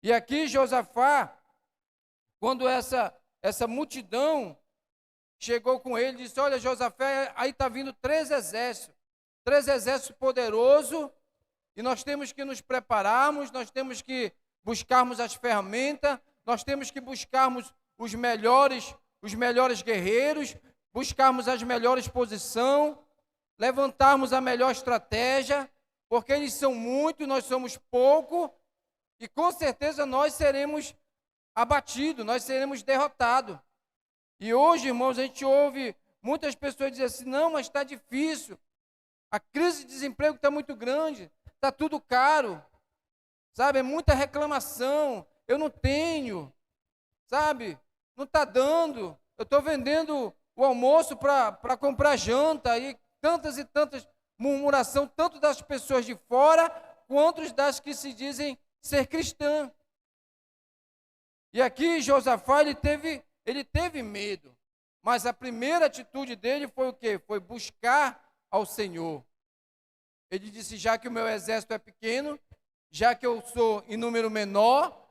E aqui Josafá, quando essa multidão chegou com ele, disse: olha, Josafá, aí está vindo três exércitos poderosos, e nós temos que nos prepararmos, nós temos que buscarmos as ferramentas, nós temos que buscarmos os melhores guerreiros, buscarmos as melhores posições, levantarmos a melhor estratégia, porque eles são muitos, nós somos pouco, e com certeza nós seremos abatidos, nós seremos derrotados. E hoje, irmãos, a gente ouve muitas pessoas dizer assim: não, mas está difícil, a crise de desemprego está muito grande, está tudo caro, sabe, é muita reclamação, eu não tenho, sabe, não está dando, eu estou vendendo o almoço para comprar janta, e tantas murmuração, tanto das pessoas de fora, quanto das que se dizem ser cristã. E aqui Josafá, ele teve medo, mas a primeira atitude dele foi o quê? Foi buscar ao Senhor. Ele disse: já que o meu exército é pequeno, já que eu sou em número menor,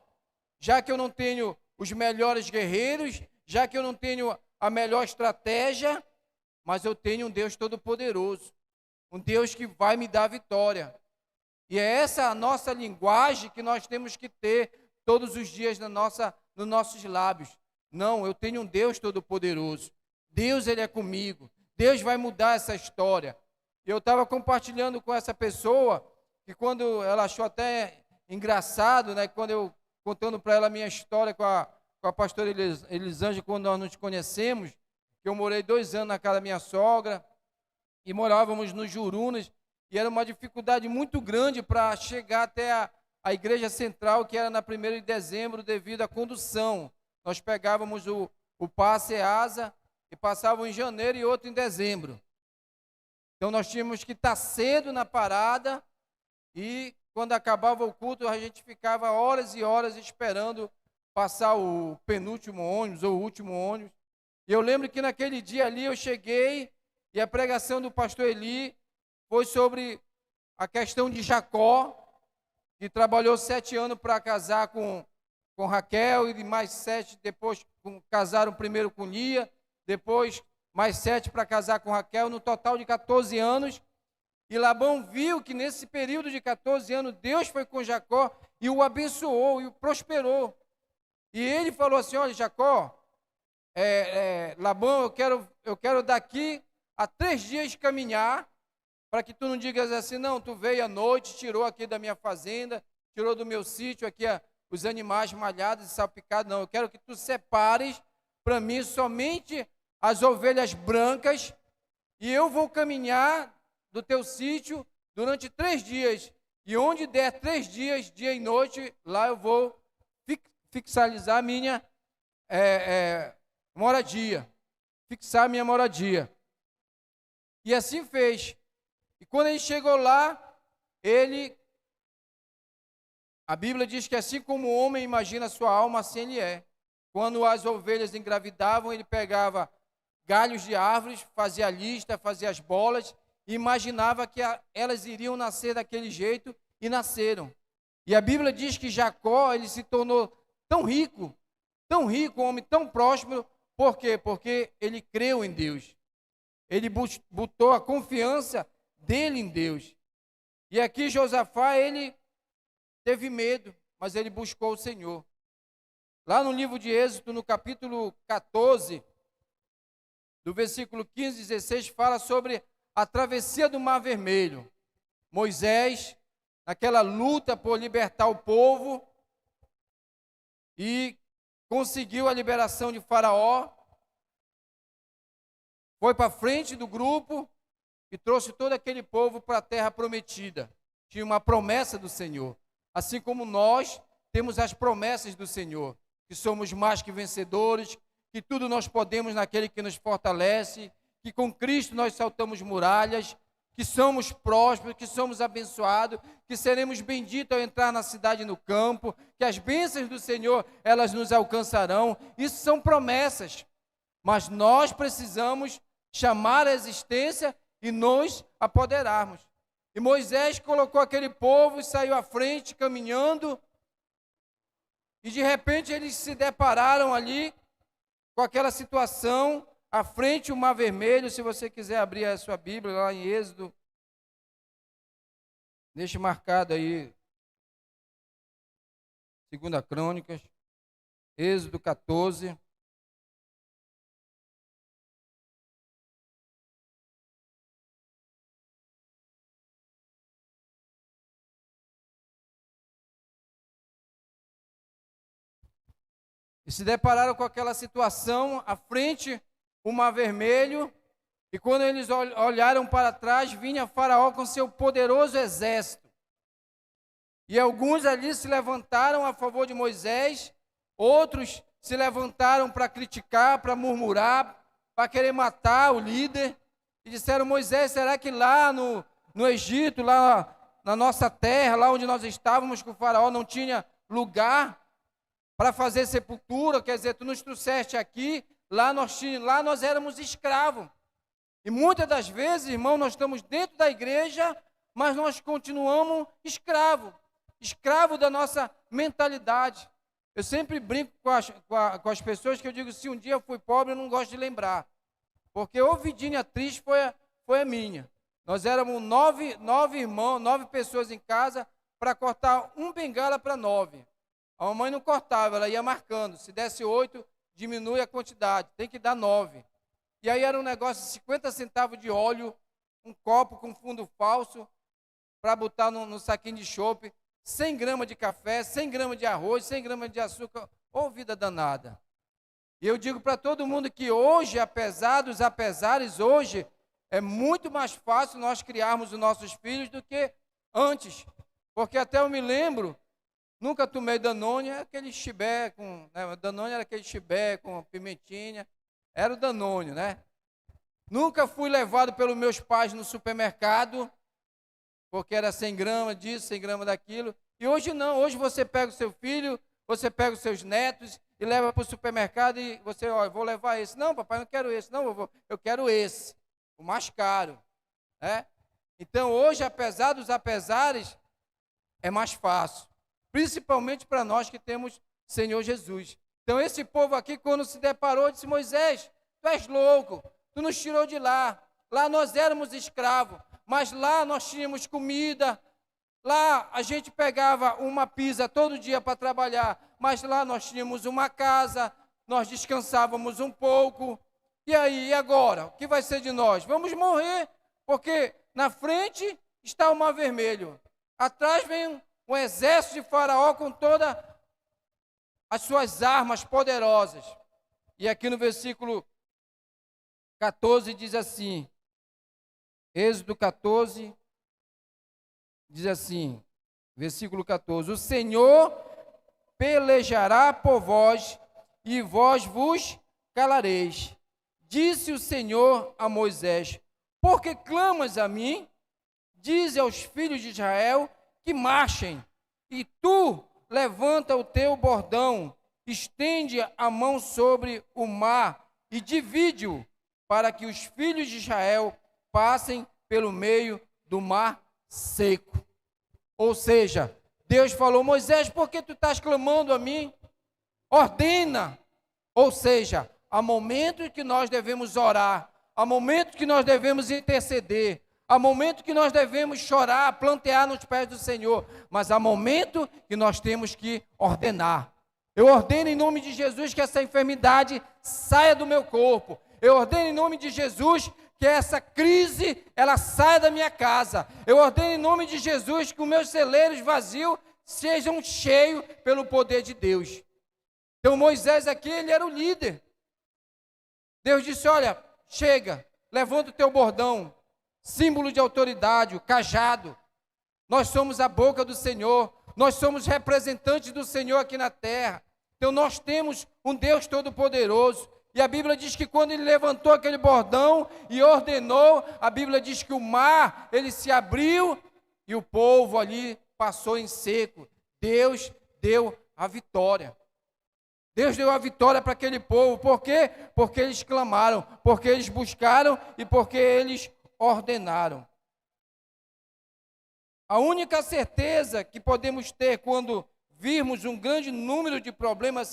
já que eu não tenho os melhores guerreiros, já que eu não tenho a melhor estratégia, mas eu tenho um Deus todo-poderoso, um Deus que vai me dar vitória. E é essa a nossa linguagem que nós temos que ter todos os dias nos nossos lábios. Não, eu tenho um Deus todo-poderoso. Deus, Ele é comigo. Deus vai mudar essa história. Eu estava compartilhando com essa pessoa, que quando ela achou até engraçado, né, quando eu contando para ela a minha história com a pastora Elisângela, quando nós nos conhecemos, que eu morei 2 anos na casa da minha sogra, e morávamos nos Jurunas, e era uma dificuldade muito grande para chegar até a igreja central, que era na 1º de dezembro, devido à condução. Nós pegávamos o passe asa e passávamos em janeiro e outro em dezembro. Então nós tínhamos que estar cedo na parada, e quando acabava o culto, a gente ficava horas e horas esperando passar o penúltimo ônibus ou o último ônibus. E eu lembro que naquele dia ali eu cheguei, e a pregação do pastor Eli foi sobre a questão de Jacó, que trabalhou 7 anos para casar com Raquel, e mais 7 depois casaram primeiro com Lia, depois mais 7 para casar com Raquel, no total de 14 anos. E Labão viu que nesse período de 14 anos, Deus foi com Jacó e o abençoou e o prosperou. E ele falou assim: olha, Jacó, Labão, eu quero daqui a 3 dias caminhar, para que tu não digas assim: não, tu veio à noite, tirou aqui da minha fazenda, tirou do meu sítio aqui os animais malhados e salpicados. Não, eu quero que tu separes para mim somente as ovelhas brancas, e eu vou caminhar do teu sítio durante 3 dias, e onde der 3 dias, dia e noite, lá eu vou fixalizar a minha moradia, fixar a minha moradia. E assim fez. E quando ele chegou lá, a Bíblia diz que assim como o homem imagina a sua alma, assim ele é. Quando as ovelhas engravidavam, ele pegava galhos de árvores, fazia a lista, fazia as bolas, e imaginava que elas iriam nascer daquele jeito, e nasceram. E a Bíblia diz que Jacó, ele se tornou tão rico, um homem tão próspero. Por quê? Porque ele creu em Deus. Ele botou a confiança dele em Deus. E aqui Josafá, ele teve medo, mas ele buscou o Senhor. Lá no livro de Êxodo, no capítulo 14, do versículo 15 e 16, fala sobre a travessia do Mar Vermelho. Moisés, naquela luta por libertar o povo, e conseguiu a liberação de Faraó, foi para frente do grupo e trouxe todo aquele povo para a terra prometida. Tinha uma promessa do Senhor. Assim como nós temos as promessas do Senhor, que somos mais que vencedores, que tudo nós podemos naquele que nos fortalece, que com Cristo nós saltamos muralhas, que somos prósperos, que somos abençoados, que seremos benditos ao entrar na cidade e no campo, que as bênçãos do Senhor, elas nos alcançarão. Isso são promessas, mas nós precisamos chamar a existência e nos apoderarmos. E Moisés colocou aquele povo e saiu à frente, caminhando, E de repente eles se depararam ali com aquela situação, à frente o Mar Vermelho. Se você quiser abrir a sua Bíblia lá em Êxodo, deixe marcado aí, 2 Crônicas, Êxodo 14. E se depararam com aquela situação, à frente o Mar Vermelho, e quando eles olharam para trás, vinha Faraó com seu poderoso exército. E alguns ali se levantaram a favor de Moisés, outros se levantaram para criticar, para murmurar, para querer matar o líder, e disseram: Moisés, será que lá no Egito, lá na nossa terra, lá onde nós estávamos com o Faraó, não tinha lugar para fazer sepultura? Quer dizer, tu nos trouxeste aqui, lá nós éramos escravos. E muitas das vezes, irmão, nós estamos dentro da igreja, mas nós continuamos escravo da nossa mentalidade. Eu sempre brinco com as pessoas que eu digo: se um dia eu fui pobre, eu não gosto de lembrar. Porque ouvidinha triste foi a minha. Nós éramos nove irmãos, 9 pessoas em casa, para cortar um bengala para 9. A mamãe não cortava, ela ia marcando. Se desse 8, diminui a quantidade, tem que dar 9. E aí era um negócio de 50 centavos de óleo, um copo com fundo falso, para botar no saquinho de chope, 100 gramas de café, 100 gramas de arroz, 100 gramas de açúcar. Ô, vida danada. E eu digo para todo mundo que hoje, apesar dos apesares, hoje é muito mais fácil nós criarmos os nossos filhos do que antes. Porque até eu me lembro, nunca tomei Danone, era aquele chibé com... Né, Danone era aquele chibé com pimentinha, era o Danone, né? Nunca fui levado pelos meus pais no supermercado, porque era 100 gramas disso, 100 gramas daquilo. E hoje não, hoje você pega o seu filho, você pega os seus netos e leva para o supermercado e você, ó, eu vou levar esse. Não, papai, não quero esse. Não, eu quero esse, o mais caro, né? Então hoje, apesar dos apesares, é mais fácil, principalmente para nós que temos Senhor Jesus. Então esse povo aqui, quando se deparou, disse: Moisés, tu és louco, tu nos tirou de lá. Lá nós éramos escravos, mas lá nós tínhamos comida. Lá a gente pegava uma pizza todo dia para trabalhar, mas lá nós tínhamos uma casa, nós descansávamos um pouco. E aí, e agora? O que vai ser de nós? Vamos morrer, porque na frente está o Mar Vermelho. Atrás vem um exército de Faraó com todas as suas armas poderosas. E aqui no versículo 14 diz assim, Êxodo 14, diz assim, versículo 14: o Senhor pelejará por vós, e vós vos calareis. Disse o Senhor a Moisés: por que clamas a mim? Dize aos filhos de Israel que marchem, e tu levanta o teu bordão, estende a mão sobre o mar e divide-o, para que os filhos de Israel passem pelo meio do mar seco. Ou seja, Deus falou: Moisés, por que tu estás clamando a mim? Ordena. Ou seja, há momentos que nós devemos orar, há momentos que nós devemos interceder, há momentos que nós devemos chorar, plantear nos pés do Senhor, mas há momentos que nós temos que ordenar. Eu ordeno em nome de Jesus que essa enfermidade saia do meu corpo. Eu ordeno em nome de Jesus que essa crise, ela saia da minha casa. Eu ordeno em nome de Jesus que os meus celeiros vazios sejam cheios pelo poder de Deus. Então Moisés aqui, ele era o líder. Deus disse: olha, chega, levanta o teu bordão, símbolo de autoridade, o cajado. Nós somos a boca do Senhor, nós somos representantes do Senhor aqui na terra. Então nós temos um Deus todo-poderoso. E a Bíblia diz que quando ele levantou aquele bordão e ordenou, a Bíblia diz que o mar, ele se abriu e o povo ali passou em seco. Deus deu a vitória. Deus deu a vitória para aquele povo. Por quê? Porque eles clamaram, porque eles buscaram e porque eles ordenaram. A única certeza que podemos ter quando virmos um grande número de problemas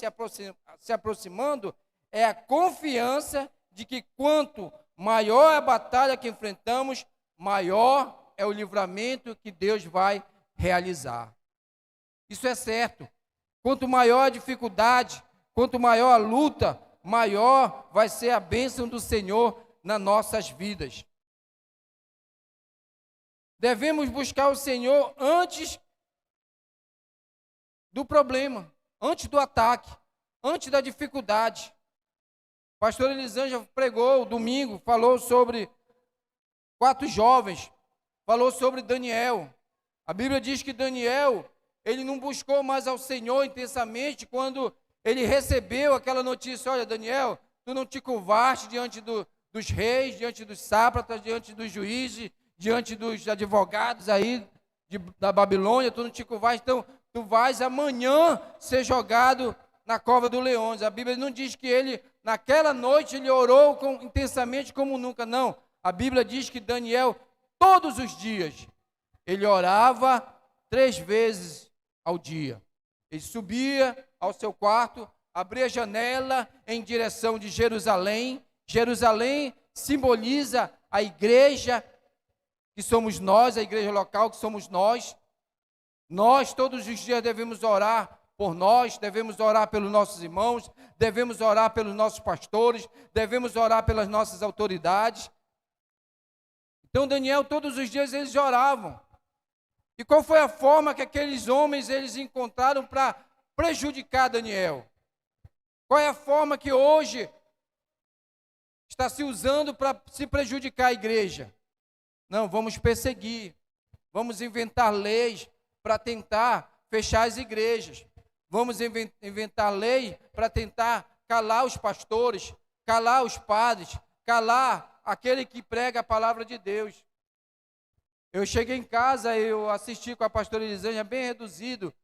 se aproximando, é a confiança de que quanto maior é a batalha que enfrentamos, maior é o livramento que Deus vai realizar. Isso é certo. Quanto maior a dificuldade, quanto maior a luta, maior vai ser a bênção do Senhor nas nossas vidas. Devemos buscar o Senhor antes do problema, antes do ataque, antes da dificuldade. O pastor Elisângela pregou domingo, falou sobre 4 jovens, falou sobre Daniel. A Bíblia diz que Daniel, ele não buscou mais ao Senhor intensamente quando ele recebeu aquela notícia: olha, Daniel, tu não te curvaste diante dos reis, diante dos sátrapas, diante dos juízes, diante dos advogados aí da Babilônia, tu não te curvaste, então tu vais amanhã ser jogado na cova dos leões. A Bíblia não diz que ele, naquela noite, ele orou intensamente como nunca, não. A Bíblia diz que Daniel, todos os dias, ele orava 3 vezes ao dia. Ele subia ao seu quarto, abria a janela em direção de Jerusalém. Jerusalém simboliza a igreja, que somos nós, a igreja local, que somos nós. Nós, todos os dias, devemos orar por nós, devemos orar pelos nossos irmãos, devemos orar pelos nossos pastores, devemos orar pelas nossas autoridades. Então, Daniel, todos os dias, eles oravam. E qual foi a forma que aqueles homens, eles encontraram para prejudicar Daniel? Qual é a forma que hoje está se usando para se prejudicar a igreja? Não, vamos perseguir, vamos inventar leis para tentar fechar as igrejas, vamos inventar lei para tentar calar os pastores, calar os padres, calar aquele que prega a palavra de Deus. Eu cheguei em casa, eu assisti com a pastora Elisângela, bem reduzido,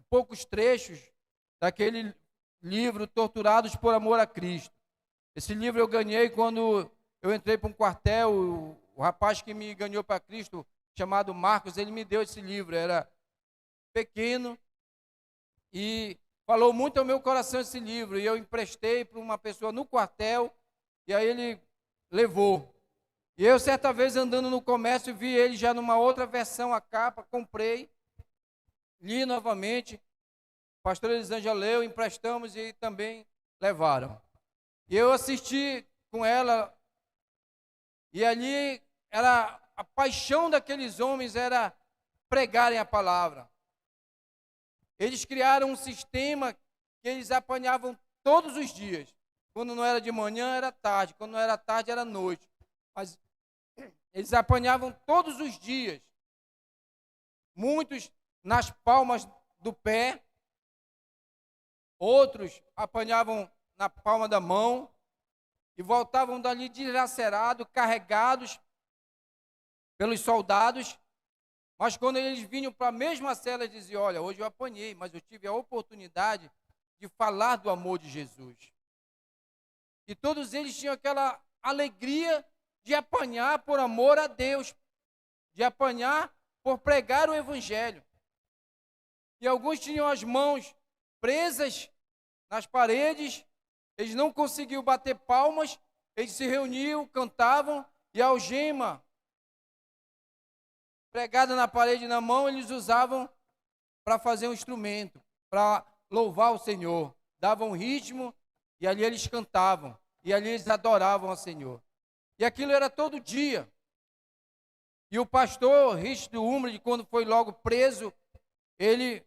poucos trechos daquele livro, Torturados por Amor a Cristo. Esse livro eu ganhei quando eu entrei para um quartel. O rapaz que me ganhou para Cristo, chamado Marcos, ele me deu esse livro. Era pequeno e falou muito ao meu coração esse livro. E eu emprestei para uma pessoa no quartel, e aí ele levou. E eu, certa vez, andando no comércio, vi ele já numa outra versão, a capa, comprei, li novamente. O pastor Elisângela leu, emprestamos e também levaram. E eu assisti com ela, e ali era a paixão daqueles homens era pregarem a palavra. Eles criaram um sistema que eles apanhavam todos os dias. Quando não era de manhã, era tarde. Quando não era tarde, era noite. Mas eles apanhavam todos os dias. Muitos nas palmas do pé. Outros apanhavam na palma da mão. E voltavam dali dilacerados, carregados pelos soldados. Mas quando eles vinham para a mesma cela, eles diziam: olha, hoje eu apanhei, mas eu tive a oportunidade de falar do amor de Jesus. E todos eles tinham aquela alegria de apanhar por amor a Deus, de apanhar por pregar o Evangelho. E alguns tinham as mãos presas nas paredes, eles não conseguiam bater palmas, eles se reuniam, cantavam, e a algema pregada na parede na mão, eles usavam para fazer um instrumento, para louvar o Senhor. Davam ritmo, e ali eles cantavam, e ali eles adoravam ao Senhor. E aquilo era todo dia. E o pastor Richard Umbrey, quando foi logo preso, ele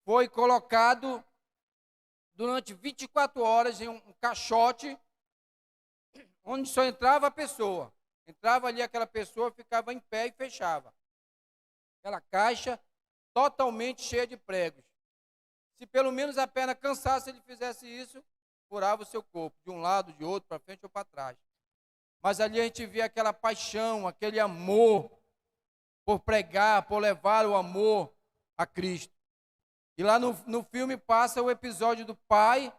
foi colocado durante 24 horas em um caixote, onde só entrava a pessoa. Entrava ali aquela pessoa, ficava em pé e fechava. Aquela caixa totalmente cheia de pregos. Se pelo menos a perna cansasse, ele fizesse isso, furava o seu corpo, de um lado, de outro, para frente ou para trás. Mas ali a gente vê aquela paixão, aquele amor por pregar, por levar o amor a Cristo. E lá no filme passa o episódio do pai,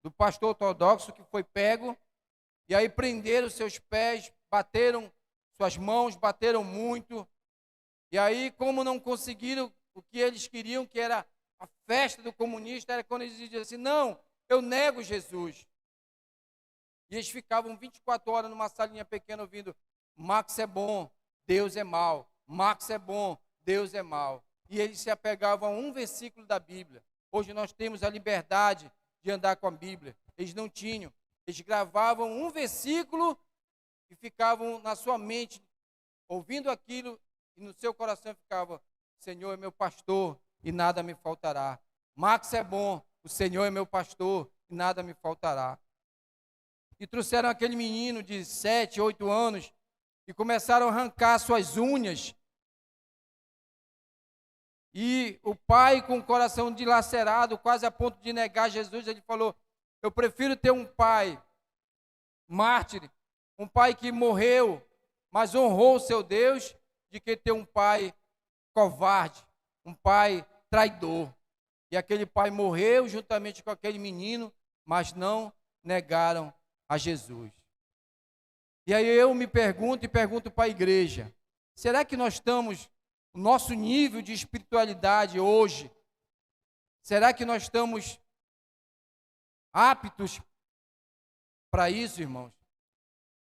do pastor ortodoxo que foi pego, e aí prenderam seus pés, bateram suas mãos, bateram muito, E aí, como não conseguiram o que eles queriam, que era a festa do comunista, era quando eles diziam assim, não, eu nego Jesus. E eles ficavam 24 horas numa salinha pequena ouvindo, Marx é bom, Deus é mau. Marx é bom, Deus é mau. E eles se apegavam a um versículo da Bíblia. Hoje nós temos a liberdade de andar com a Bíblia. Eles não tinham. Eles gravavam um versículo e ficavam na sua mente, ouvindo aquilo, e no seu coração ficava, Senhor é meu pastor e nada me faltará. Marx é bom, o Senhor é meu pastor e nada me faltará. E trouxeram aquele menino de 7, 8 anos e começaram a arrancar suas unhas. E o pai, com o coração dilacerado, quase a ponto de negar Jesus, ele falou, eu prefiro ter um pai mártir, um pai que morreu, mas honrou o seu Deus, de que ter um pai covarde, um pai traidor. E aquele pai morreu juntamente com aquele menino, mas não negaram a Jesus. E aí eu me pergunto e pergunto para a igreja, será que nós estamos, o nosso nível de espiritualidade hoje, será que nós estamos aptos para isso, irmãos?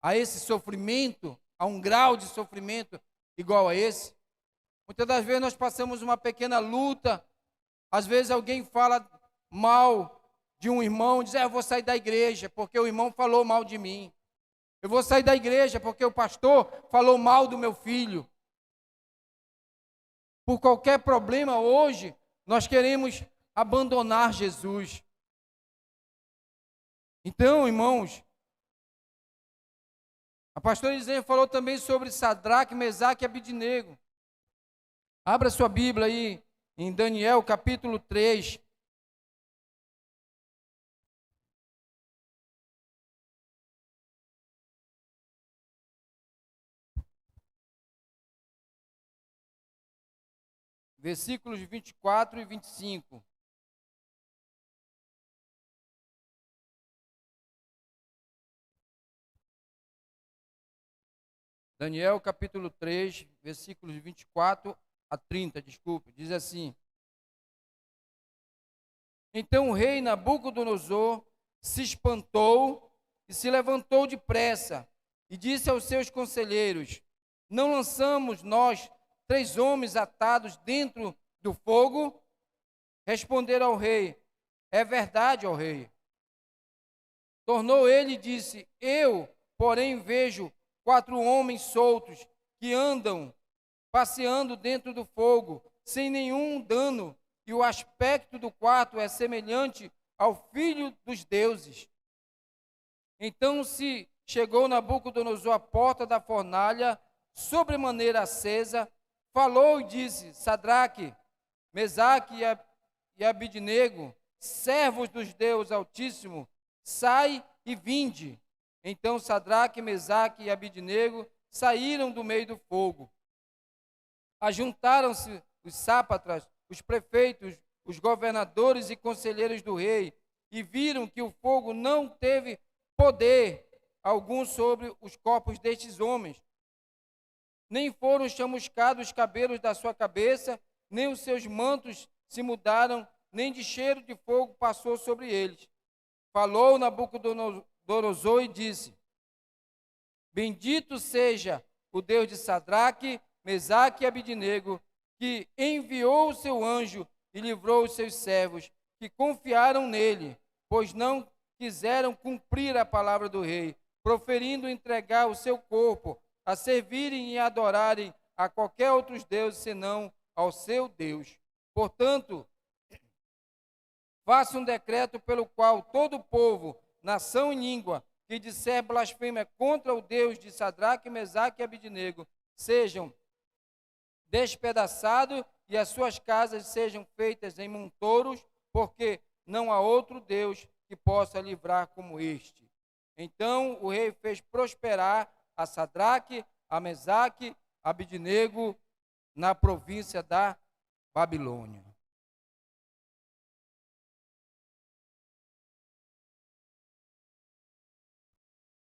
A esse sofrimento, a um grau de sofrimento igual a esse? Muitas das vezes nós passamos uma pequena luta, às vezes alguém fala mal de um irmão, diz, eu vou sair da igreja porque o irmão falou mal de mim. Eu vou sair da igreja porque o pastor falou mal do meu filho. Por qualquer problema hoje, nós queremos abandonar Jesus. Então, irmãos, a pastora Elisânia falou também sobre Sadraque, Mesaque e Abidnego. Abra sua Bíblia aí em Daniel capítulo 3. Versículos 24 e 25. Daniel capítulo 3, versículos 24 a 30, desculpe, diz assim: Então o rei Nabucodonosor se espantou e se levantou depressa e disse aos seus conselheiros: Não lançamos nós 3 homens atados dentro do fogo? Responderam ao rei: É verdade, ó rei. Tornou ele e disse: Eu, porém, vejo 4 homens soltos que andam passeando dentro do fogo, sem nenhum dano, e o aspecto do quarto é semelhante ao filho dos deuses. Então se chegou Nabucodonosor à porta da fornalha, sobremaneira acesa, falou e disse: Sadraque, Mesaque e Abidnego, servos dos Deus Altíssimo, sai e vinde. Então Sadraque, Mesaque e Abidnego saíram do meio do fogo. Ajuntaram-se os sátrapas, os prefeitos, os governadores e conselheiros do rei, e viram que o fogo não teve poder algum sobre os corpos destes homens. Nem foram chamuscados os cabelos da sua cabeça, nem os seus mantos se mudaram, nem de cheiro de fogo passou sobre eles. Falou Nabucodonosor e disse: Bendito seja o Deus de Sadraque, Mesaque e Abidnego, que enviou o seu anjo e livrou os seus servos, que confiaram nele, pois não quiseram cumprir a palavra do rei, proferindo entregar o seu corpo a servirem e adorarem a qualquer outros deuses senão ao seu Deus. Portanto, faça um decreto pelo qual todo povo, nação e língua que disser blasfêmia contra o Deus de Sadraque, Mesaque e Abidnego sejam despedaçados e as suas casas sejam feitas em montouros, porque não há outro Deus que possa livrar como este. Então o rei fez prosperar a Sadraque, a Mesaque, a Abidnego na província da Babilônia.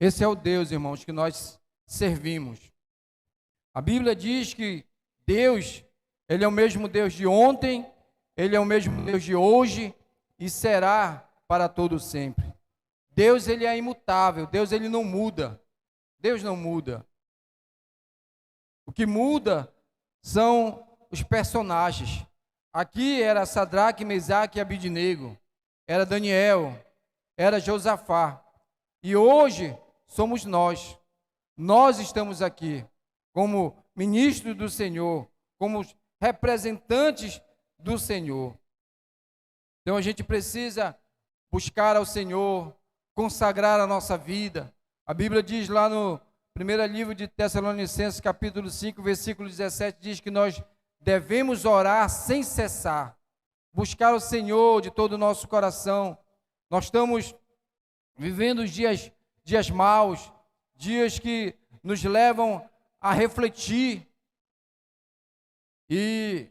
Esse é o Deus, irmãos, que nós servimos. A Bíblia diz que Deus, Ele é o mesmo Deus de ontem, Ele é o mesmo Deus de hoje e será para todo sempre. Deus, Ele é imutável, Deus, Ele não muda. Deus não muda. O que muda são os personagens. Aqui era Sadraque, Mesaque e Abidnego, era Daniel, era Josafá. E hoje somos nós. Nós estamos aqui como ministros do Senhor, como representantes do Senhor. Então a gente precisa buscar ao Senhor, consagrar a nossa vida. A Bíblia diz lá no primeiro livro de Tessalonicenses, capítulo 5, versículo 17, diz que nós devemos orar sem cessar, buscar o Senhor de todo o nosso coração. Nós estamos vivendo dias maus, dias que nos levam a refletir. E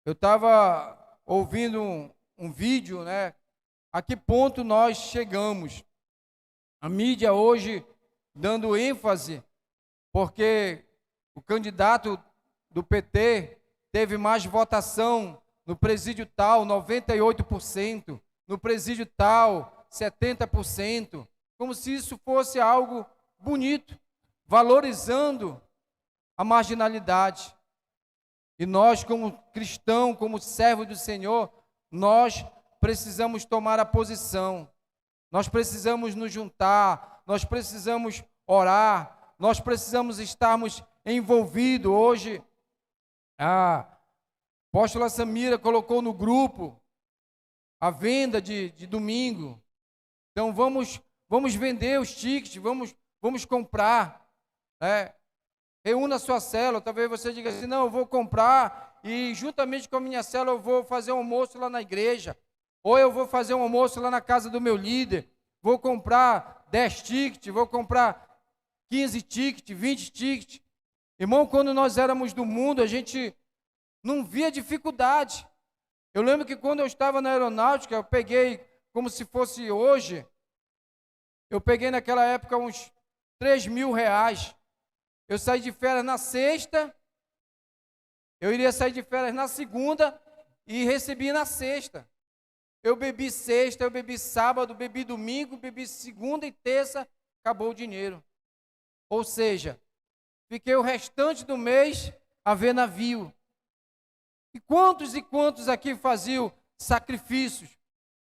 eu estava ouvindo um vídeo, né? A que ponto nós chegamos? A mídia hoje dando ênfase, porque o candidato do PT teve mais votação no presídio tal, 98%, no presídio tal, 70%, como se isso fosse algo bonito, valorizando a marginalidade. E nós, como cristãos, como servos do Senhor, nós precisamos tomar a posição, nós precisamos nos juntar, nós precisamos orar, nós precisamos estarmos envolvidos. Hoje, a apóstola Samira colocou no grupo a venda de domingo. Então vamos vender os tickets, vamos comprar, né? Reúna a sua célula. Talvez você diga assim: não, eu vou comprar e juntamente com a minha célula eu vou fazer um almoço lá na igreja, ou eu vou fazer um almoço lá na casa do meu líder, vou comprar 10 tickets, vou comprar 15 tickets, 20 tickets. Irmão, quando nós éramos do mundo, a gente não via dificuldade. Eu lembro que quando eu estava na aeronáutica, eu peguei, como se fosse hoje, eu peguei naquela época uns 3.000 reais. Eu saí de férias na sexta, eu iria sair de férias na segunda e recebi na sexta. Eu bebi sexta, eu bebi sábado, bebi domingo, bebi segunda e terça, acabou o dinheiro. Ou seja, fiquei o restante do mês a ver navio. E quantos aqui faziam sacrifícios?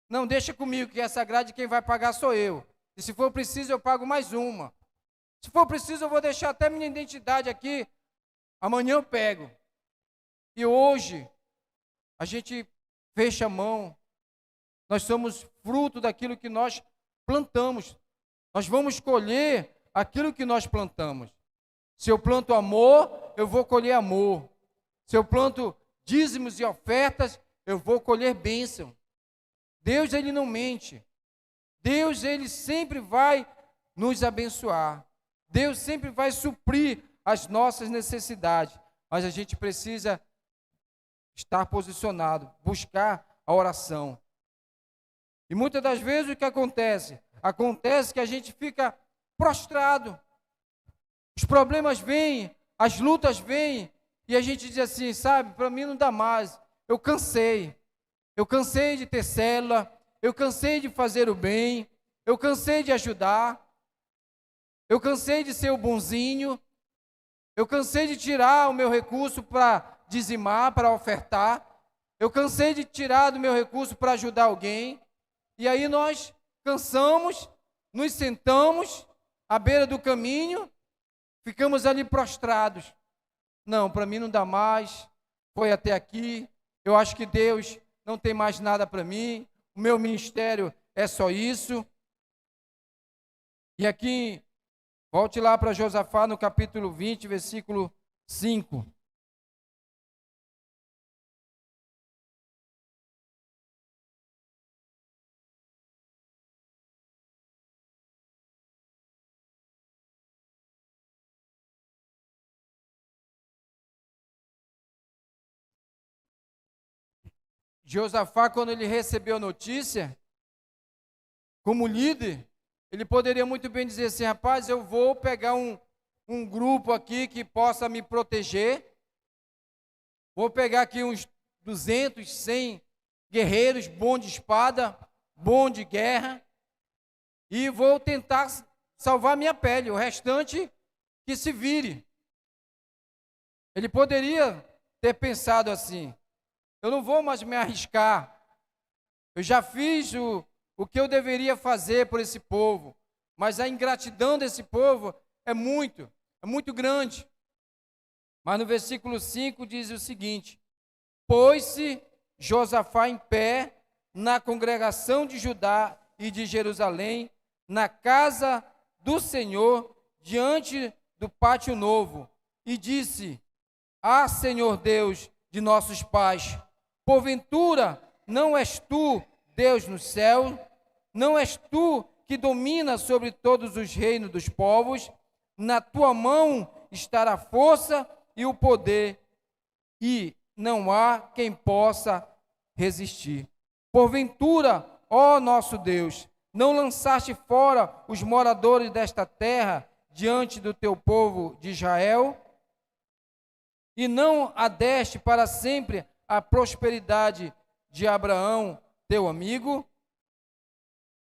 Não, deixa comigo, que essa grade quem vai pagar sou eu. E se for preciso, eu pago mais uma. Se for preciso, eu vou deixar até minha identidade aqui. Amanhã eu pego. E hoje, a gente fecha a mão. Nós somos fruto daquilo que nós plantamos. Nós vamos colher aquilo que nós plantamos. Se eu planto amor, eu vou colher amor. Se eu planto dízimos e ofertas, eu vou colher bênção. Deus, Ele não mente. Deus, Ele sempre vai nos abençoar. Deus sempre vai suprir as nossas necessidades. Mas a gente precisa estar posicionado, buscar a oração. E muitas das vezes o que acontece? Acontece que a gente fica prostrado. Os problemas vêm, as lutas vêm, e a gente diz assim, sabe, para mim não dá mais. Eu cansei. Eu cansei de ter célula, eu cansei de fazer o bem, eu cansei de ajudar, eu cansei de ser o bonzinho, eu cansei de tirar o meu recurso para dizimar, para ofertar, eu cansei de tirar do meu recurso para ajudar alguém. E aí nós cansamos, nos sentamos à beira do caminho, ficamos ali prostrados. Não, para mim não dá mais, foi até aqui, eu acho que Deus não tem mais nada para mim, o meu ministério é só isso. E aqui, volte lá para Josafá no capítulo 20, versículo 5. Josafá, quando ele recebeu a notícia, como líder, ele poderia muito bem dizer assim: rapaz, eu vou pegar um grupo aqui que possa me proteger, Vou pegar aqui uns 200, 100 guerreiros, bom de espada, bom de guerra, e vou tentar salvar minha pele, o restante que se vire. Ele poderia ter pensado assim: eu não vou mais me arriscar, eu já fiz o que eu deveria fazer por esse povo, mas a ingratidão desse povo é muito grande. Mas no versículo 5 diz o seguinte: pôs-se Josafá em pé na congregação de Judá e de Jerusalém, na casa do Senhor, diante do pátio novo, e disse: ah, Senhor Deus de nossos pais, porventura não és tu Deus no céu? Não és tu que domina sobre todos os reinos dos povos? Na tua mão está a força e o poder, e não há quem possa resistir. Porventura, ó nosso Deus, não lançaste fora os moradores desta terra diante do teu povo de Israel? E não adeste para sempre a prosperidade de Abraão, teu amigo?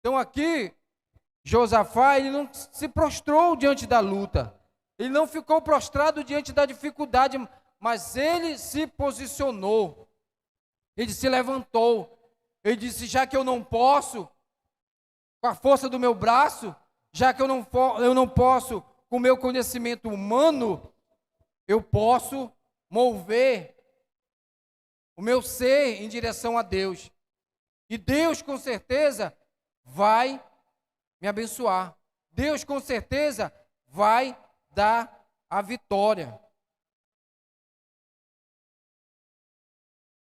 Então aqui, Josafá, ele não se prostrou diante da luta, ele não ficou prostrado diante da dificuldade, mas ele se posicionou, ele se levantou, ele disse: já que eu não posso, com a força do meu braço, já que eu não posso com o meu conhecimento humano, eu posso mover o meu ser em direção a Deus. E Deus com certeza vai me abençoar. Deus com certeza vai dar a vitória.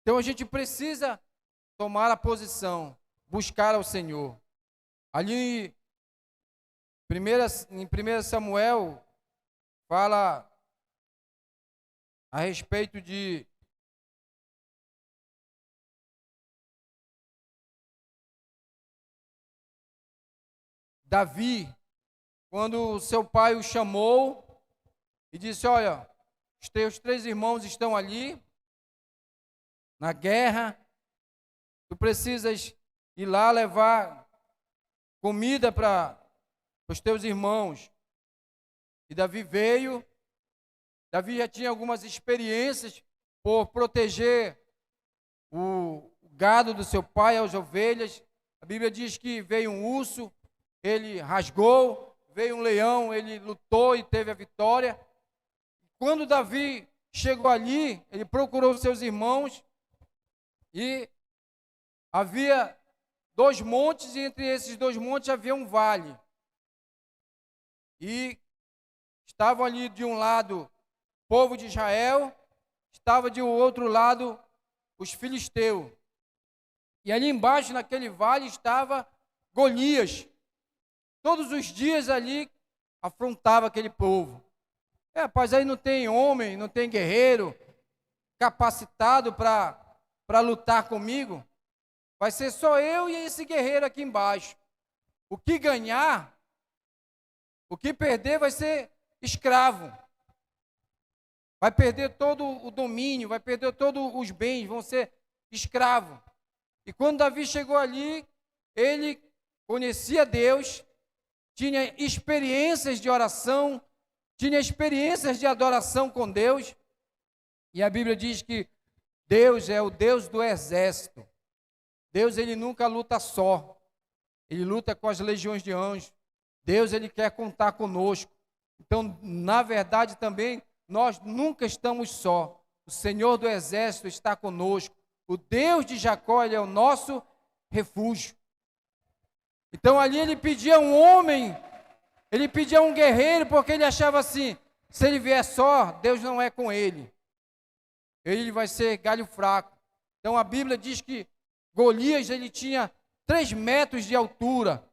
Então a gente precisa tomar a posição, buscar ao Senhor. Ali em 1 Samuel fala a respeito de Davi, quando seu pai o chamou e disse: olha, os teus 3 irmãos estão ali na guerra, tu precisas ir lá levar comida para os teus irmãos. E Davi veio. Davi já tinha algumas experiências por proteger o gado do seu pai, as ovelhas. A Bíblia diz que veio um urso, ele rasgou, veio um leão, ele lutou e teve a vitória. Quando Davi chegou ali, ele procurou seus irmãos e havia 2 montes, e entre esses 2 montes havia um vale. E estavam ali de um lado o povo de Israel, estava de outro lado os filisteus. E ali embaixo, naquele vale, estava Golias. Todos os dias ali afrontava aquele povo. Rapaz, aí não tem homem, não tem guerreiro capacitado para lutar comigo. Vai ser só eu e esse guerreiro aqui embaixo. O que ganhar, o que perder vai ser escravo. Vai perder todo o domínio, vai perder todos os bens, vão ser escravos. E quando Davi chegou ali, ele conhecia Deus, tinha experiências de oração, tinha experiências de adoração com Deus. E a Bíblia diz que Deus é o Deus do exército. Deus, ele nunca luta só. Ele luta com as legiões de anjos. Deus, ele quer contar conosco. Então, na verdade também, nós nunca estamos só. O Senhor do exército está conosco. O Deus de Jacó, ele é o nosso refúgio. Então ali ele pedia um homem, ele pedia um guerreiro, porque ele achava assim: se ele vier só, Deus não é com ele. Ele vai ser galho fraco. Então a Bíblia diz que Golias, ele tinha 3 metros de altura.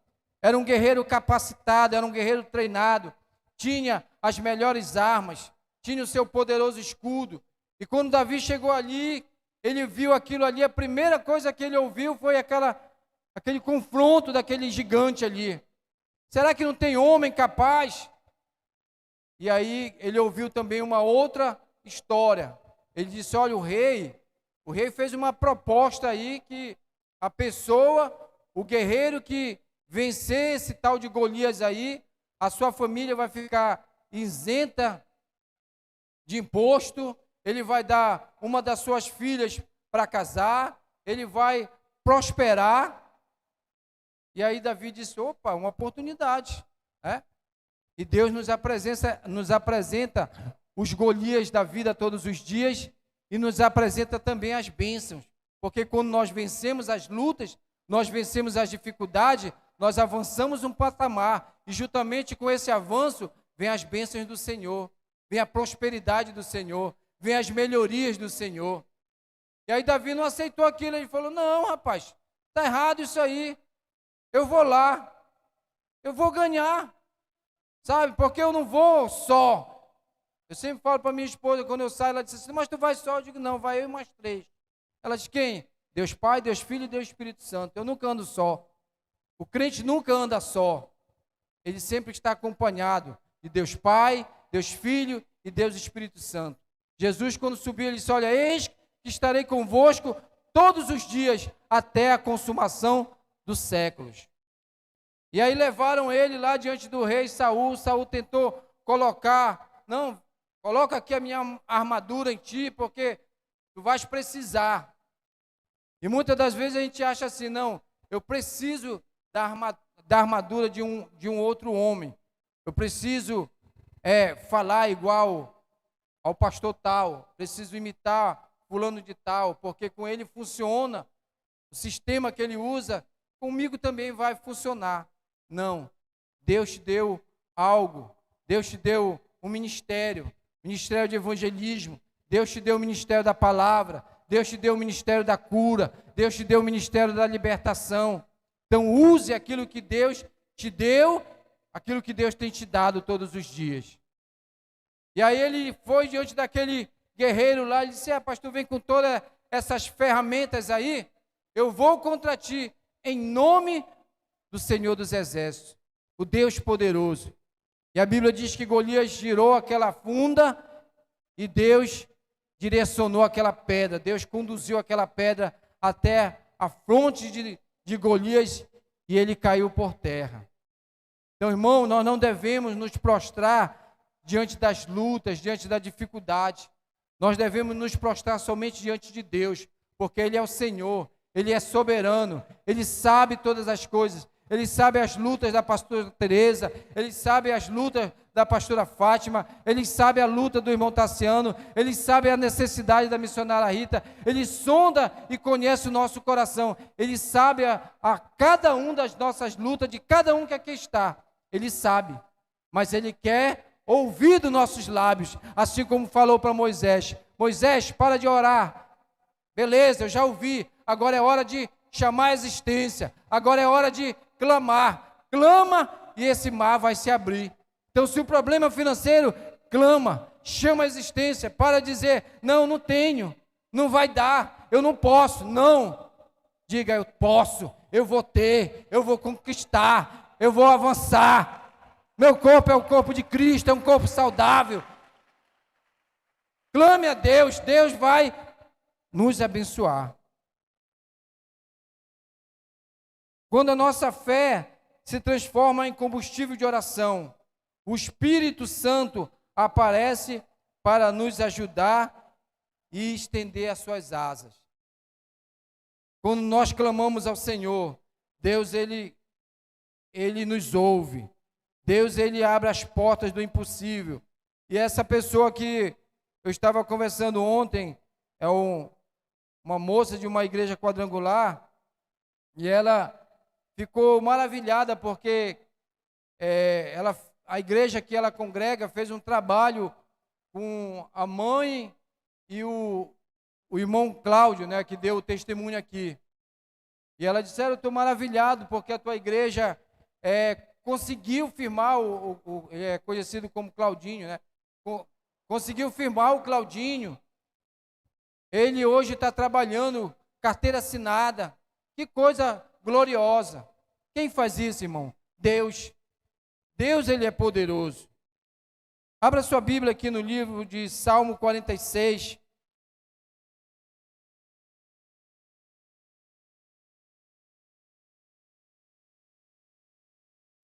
Era um guerreiro capacitado, era um guerreiro treinado. Tinha as melhores armas, tinha o seu poderoso escudo. E quando Davi chegou ali, ele viu aquilo ali, a primeira coisa que ele ouviu foi aquele confronto daquele gigante ali. Será que não tem homem capaz? E aí ele ouviu também uma outra história. ele disse, olha, o rei fez uma proposta aí que a pessoa, o guerreiro que vencer esse tal de Golias aí, a sua família vai ficar isenta de imposto, ele vai dar uma das suas filhas para casar, ele vai prosperar. E aí Davi disse, opa, uma oportunidade, né? E Deus nos apresenta os Golias da vida todos os dias e nos apresenta também as bênçãos. Porque quando nós vencemos as lutas, nós vencemos as dificuldades, nós avançamos um patamar. E juntamente com esse avanço, vem as bênçãos do Senhor, vem a prosperidade do Senhor, vem as melhorias do Senhor. E aí Davi não aceitou aquilo, ele falou, não, rapaz, está errado isso aí. Eu vou lá, eu vou ganhar, sabe? Porque eu não vou só. Eu sempre falo para minha esposa, quando eu saio, ela diz assim, mas tu vai só? Eu digo, não, vai eu e mais 3. Ela diz, quem? Deus Pai, Deus Filho e Deus Espírito Santo. Eu nunca ando só. O crente nunca anda só. Ele sempre está acompanhado de Deus Pai, Deus Filho e Deus Espírito Santo. Jesus, quando subiu, ele disse, olha, eis que estarei convosco todos os dias até a consumação dos séculos. E aí levaram ele lá diante do rei Saul. Saul tentou colocar, não, coloca aqui a minha armadura em ti, porque tu vais precisar. E muitas das vezes a gente acha assim, não, eu preciso da armadura de um outro homem. Eu preciso falar igual ao pastor tal, preciso imitar fulano de tal, porque com ele funciona, o sistema que ele usa, comigo também vai funcionar. Não, Deus te deu algo, Deus te deu um ministério de evangelismo, Deus te deu o ministério da palavra, Deus te deu o ministério da cura, Deus te deu o ministério da libertação. Então use aquilo que Deus te deu, aquilo que Deus tem te dado todos os dias. E aí ele foi diante daquele guerreiro lá, ele disse, pastor, vem com todas essas ferramentas aí, eu vou contra ti, em nome do Senhor dos Exércitos, o Deus poderoso. E a Bíblia diz que Golias girou aquela funda e Deus direcionou aquela pedra, Deus conduziu aquela pedra até a fronte de Golias e ele caiu por terra. Então, irmão, nós não devemos nos prostrar diante das lutas, diante da dificuldade. Nós devemos nos prostrar somente diante de Deus, porque Ele é o Senhor, Ele é soberano, Ele sabe todas as coisas. Ele sabe as lutas da pastora Teresa, ele sabe as lutas da pastora Fátima, ele sabe a luta do irmão Tassiano, ele sabe a necessidade da missionária Rita, ele sonda e conhece o nosso coração, ele sabe a cada um das nossas lutas, de cada um que aqui está, ele sabe, mas ele quer ouvir dos nossos lábios, assim como falou para Moisés, Moisés, para de orar, beleza, eu já ouvi, agora é hora de chamar a existência, agora é hora de clamar, clama e esse mar vai se abrir. Então, se o problema é financeiro, clama, chama a existência, para dizer, não tenho, não vai dar, eu não posso, não. Diga, eu posso, eu vou ter, eu vou conquistar, eu vou avançar. Meu corpo é o corpo de Cristo, é um corpo saudável. Clame a Deus, Deus vai nos abençoar. Quando a nossa fé se transforma em combustível de oração, o Espírito Santo aparece para nos ajudar e estender as suas asas. Quando nós clamamos ao Senhor, Deus, Ele nos ouve. Deus, Ele abre as portas do impossível. E essa pessoa que eu estava conversando ontem, é uma moça de uma igreja quadrangular, e ela ficou maravilhada porque a igreja que ela congrega fez um trabalho com a mãe e o irmão Cláudio, né, que deu o testemunho aqui. E ela disseram, eu estou maravilhado porque a tua igreja conseguiu firmar, é conhecido como Claudinho, né? Conseguiu firmar o Claudinho. Ele hoje está trabalhando, carteira assinada. Que coisa gloriosa. Quem faz isso, irmão? Deus. Deus, Ele é poderoso. Abra sua Bíblia aqui no livro de Salmo 46.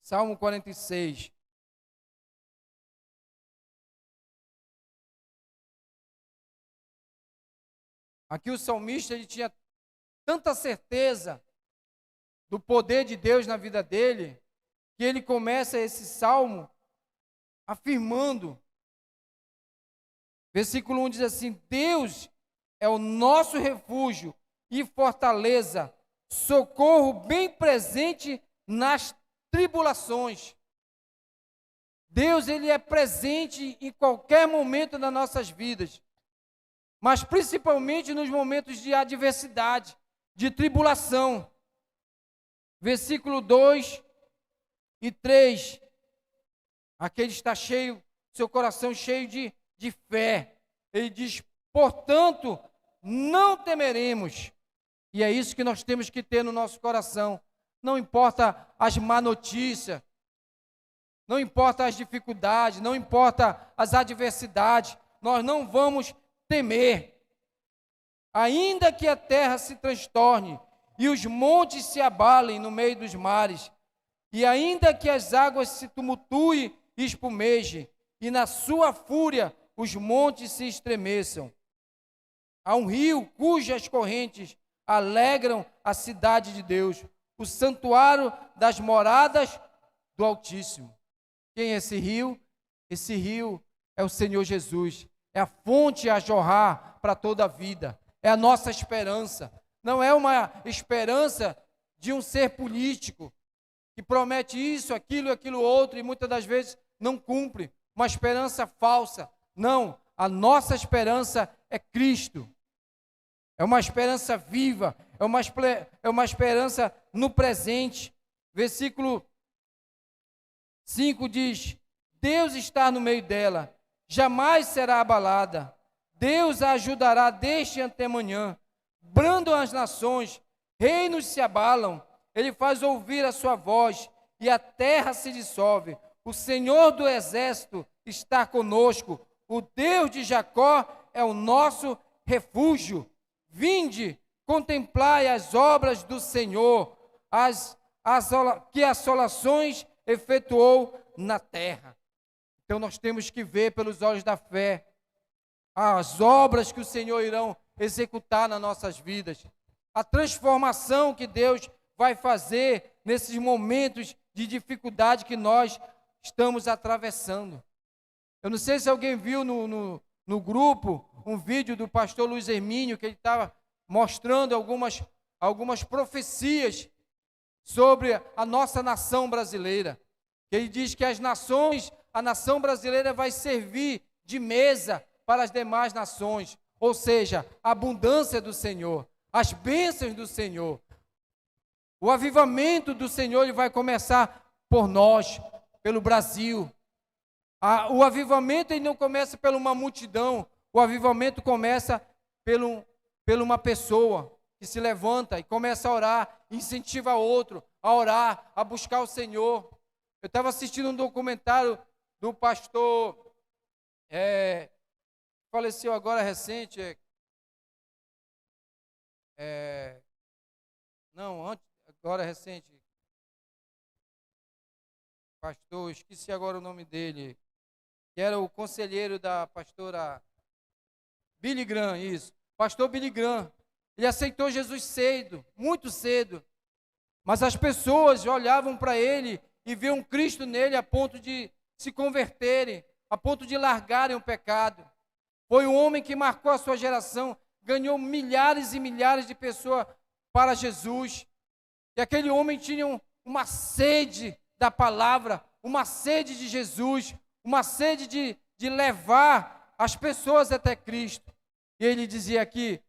Salmo 46. Aqui o salmista ele tinha tanta certeza do poder de Deus na vida dele, que ele começa esse salmo afirmando. Versículo 1 diz assim: Deus é o nosso refúgio e fortaleza, socorro bem presente nas tribulações. Deus, ele é presente em qualquer momento das nossas vidas, mas principalmente nos momentos de adversidade, de tribulação. Versículo 2 e 3. Aqui ele está cheio, seu coração cheio de fé. Ele diz: portanto, não temeremos. E é isso que nós temos que ter no nosso coração. Não importa as má notícias, não importa as dificuldades, não importa as adversidades, nós não vamos temer. Ainda que a terra se transtorne e os montes se abalem no meio dos mares, e ainda que as águas se tumultuem e espumejem, e na sua fúria os montes se estremeçam. Há um rio cujas correntes alegram a cidade de Deus, o santuário das moradas do Altíssimo. Quem é esse rio? Esse rio é o Senhor Jesus, é a fonte a jorrar para toda a vida, é a nossa esperança. Não é uma esperança de um ser político, que promete isso, aquilo outro, e muitas das vezes não cumpre, uma esperança falsa. Não, a nossa esperança é Cristo. É uma esperança viva, é uma esperança no presente. Versículo 5 diz: Deus está no meio dela, jamais será abalada. Deus a ajudará desde antemanhã. Brandam as nações, reinos se abalam, ele faz ouvir a sua voz e a terra se dissolve. O Senhor do exército está conosco, o Deus de Jacó é o nosso refúgio. Vinde, contemplai as obras do Senhor, que assolações efetuou na terra. Então nós temos que ver pelos olhos da fé as obras que o Senhor irão executar nas nossas vidas, a transformação que Deus vai fazer nesses momentos de dificuldade que nós estamos atravessando. Eu não sei se alguém viu no grupo um vídeo do pastor Luiz Hermínio, que ele estava mostrando algumas profecias sobre a nossa nação brasileira. Ele diz que a nação brasileira vai servir de mesa para as demais nações, ou seja, a abundância do Senhor, as bênçãos do Senhor. O avivamento do Senhor ele vai começar por nós, pelo Brasil. O avivamento ele não começa por uma multidão, o avivamento começa por uma pessoa que se levanta e começa a orar, incentiva outro a orar, a buscar o Senhor. Eu estava assistindo um documentário do pastor, faleceu agora recente, agora recente, pastor, esqueci agora o nome dele, que era o conselheiro da pastora Billy Graham, isso, pastor Billy Graham. Ele aceitou Jesus cedo, muito cedo, mas as pessoas olhavam para ele e viam Cristo nele a ponto de se converterem, a ponto de largarem o pecado. Foi um homem que marcou a sua geração, ganhou milhares e milhares de pessoas para Jesus. E aquele homem tinha uma sede da palavra, uma sede de Jesus, uma sede de levar as pessoas até Cristo. E ele dizia aqui: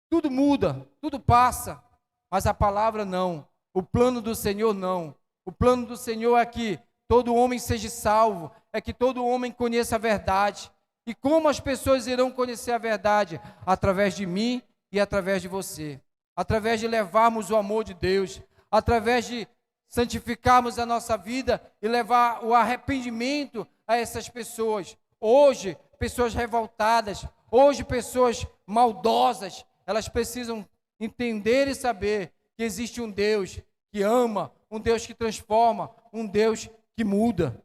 tudo muda, tudo passa, mas a palavra não, o plano do Senhor não. O plano do Senhor é que todo homem seja salvo, é que todo homem conheça a verdade. E como as pessoas irão conhecer a verdade? Através de mim e através de você. Através de levarmos o amor de Deus, através de santificarmos a nossa vida e levar o arrependimento a essas pessoas. Hoje, pessoas revoltadas, hoje, pessoas maldosas, elas precisam entender e saber que existe um Deus que ama, um Deus que transforma, um Deus que muda.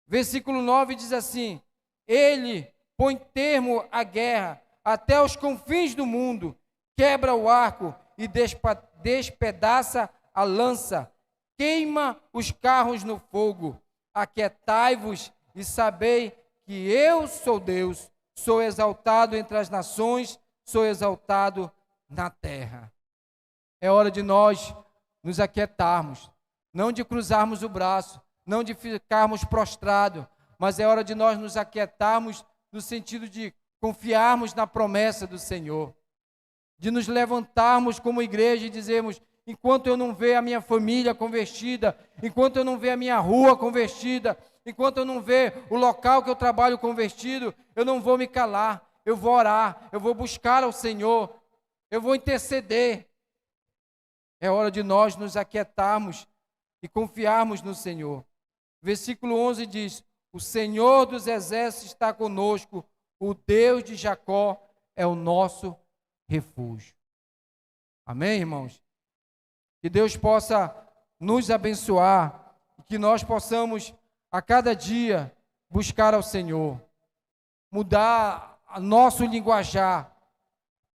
Versículo 9 diz assim: Ele põe termo à guerra até os confins do mundo, quebra o arco e despedaça a lança, queima os carros no fogo. Aquietai-vos e sabei que eu sou Deus, sou exaltado entre as nações, sou exaltado na terra. É hora de nós nos aquietarmos, não de cruzarmos o braço, não de ficarmos prostrados, mas é hora de nós nos aquietarmos no sentido de confiarmos na promessa do Senhor, de nos levantarmos como igreja e dizermos: enquanto eu não ver a minha família convertida, enquanto eu não ver a minha rua convertida, enquanto eu não ver o local que eu trabalho convertido, eu não vou me calar, eu vou orar, eu vou buscar ao Senhor, eu vou interceder. É hora de nós nos aquietarmos e confiarmos no Senhor. Versículo 11 diz: o Senhor dos exércitos está conosco, o Deus de Jacó é o nosso refúgio. Amém, irmãos? Que Deus possa nos abençoar e que nós possamos a cada dia buscar ao Senhor, mudar nosso linguajar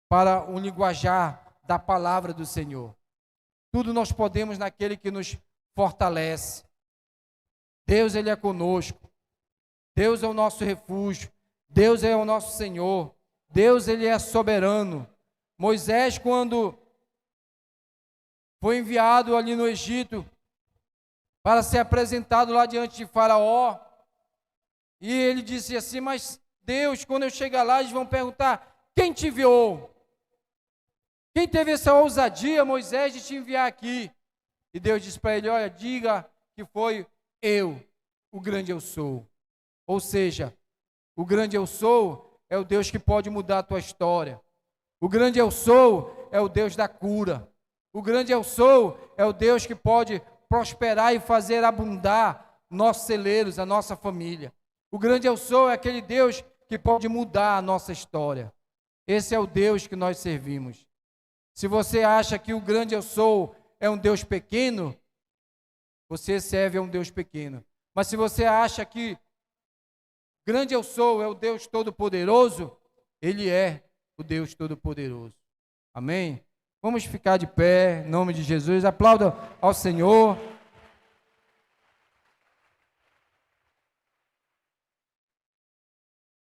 para o linguajar da palavra do Senhor. Tudo nós podemos naquele que nos fortalece. Deus, Ele é conosco. Deus é o nosso refúgio. Deus é o nosso Senhor. Deus, Ele é soberano. Moisés, quando foi enviado ali no Egito para ser apresentado lá diante de Faraó, e ele disse assim: mas Deus, quando eu chegar lá, eles vão perguntar: quem te enviou? Quem teve essa ousadia, Moisés, de te enviar aqui? E Deus disse para ele: olha, diga que foi eu, o grande eu sou. Ou seja, o grande eu sou é o Deus que pode mudar a tua história. O grande eu sou é o Deus da cura. O grande eu sou é o Deus que pode prosperar e fazer abundar nossos celeiros, a nossa família. O grande eu sou é aquele Deus que pode mudar a nossa história. Esse é o Deus que nós servimos. Se você acha que o grande eu sou é um Deus pequeno, você serve a um Deus pequeno. Mas se você acha que o grande eu sou é o Deus Todo-Poderoso, Ele é o Deus Todo-Poderoso. Amém? Vamos ficar de pé, em nome de Jesus. Aplauda ao Senhor.